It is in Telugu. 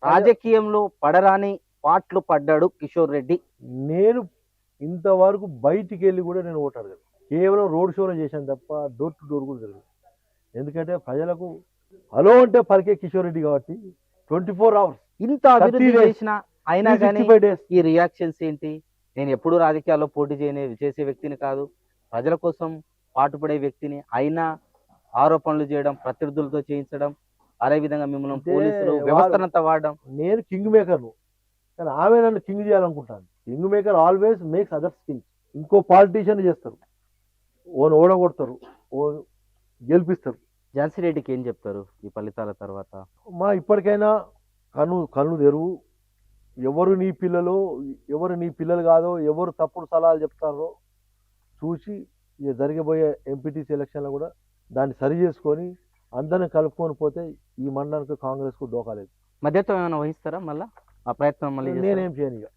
రాజకీయంలో పడరాని పాటలు పడ్డాడు కిషోర్ రెడ్డి. నేను ఇంతవరకు బయటికి వెళ్ళి కూడా నేను ఓటు అడగను. కేవలం రోడ్ షోలో చేశాను తప్ప డోర్ టు డోర్ కూడా జరగదు. ఎందుకంటే ప్రజలకు హలో అంటే పలికే కిషోర్ రెడ్డి కాబట్టి 24 hours ఇంత అభివృద్ధి 30 days, చేసిన అయినా కానీ 365 days. ఈ రియాక్షన్స్ ఏంటి? నేను ఎప్పుడూ రాజకీయాల్లో పోటీ చేసే వ్యక్తిని కాదు, ప్రజల కోసం పాటుపడే వ్యక్తిని, అయినా ఆరోపణలు చేయడం, ప్రత్యర్థులతో చేయించడం, అదే విధంగా మిమ్మల్ని అంటే పోలీసులు వ్యవస్థనంతా వాడడం. నేను కింగ్ మేకర్ను, కానీ ఆమె నన్ను కింగ్ చేయాలనుకుంటాను. King maker always makes others king. ఇంకో పాలిటీషియన్ చేస్తారు, ఓన్ ఓడగొడతారు, ఓ గెలిపిస్తారు. ఝాన్సీ రెడ్డికి ఏం చెప్తారు ఈ ఫలితాల తర్వాత? ఇప్పటికైనా కన్ను తెరువు. ఎవరు నీ పిల్లలు కాదో, ఎవరు తప్పుడు సలహాలు చెప్తారో చూసి ఇక జరగబోయే ఎంపీటీసీ ఎలక్షన్లో కూడా దాన్ని సరి చేసుకొని అందరిని కలుపుకొని పోతే ఈ మండలానికి కాంగ్రెస్కు డోకాలేదు. మధ్యత్వం ఏమైనా వహిస్తారా? మళ్ళీ ఆ ప్రయత్నం మళ్ళీ నేనేం చేయను ఇక.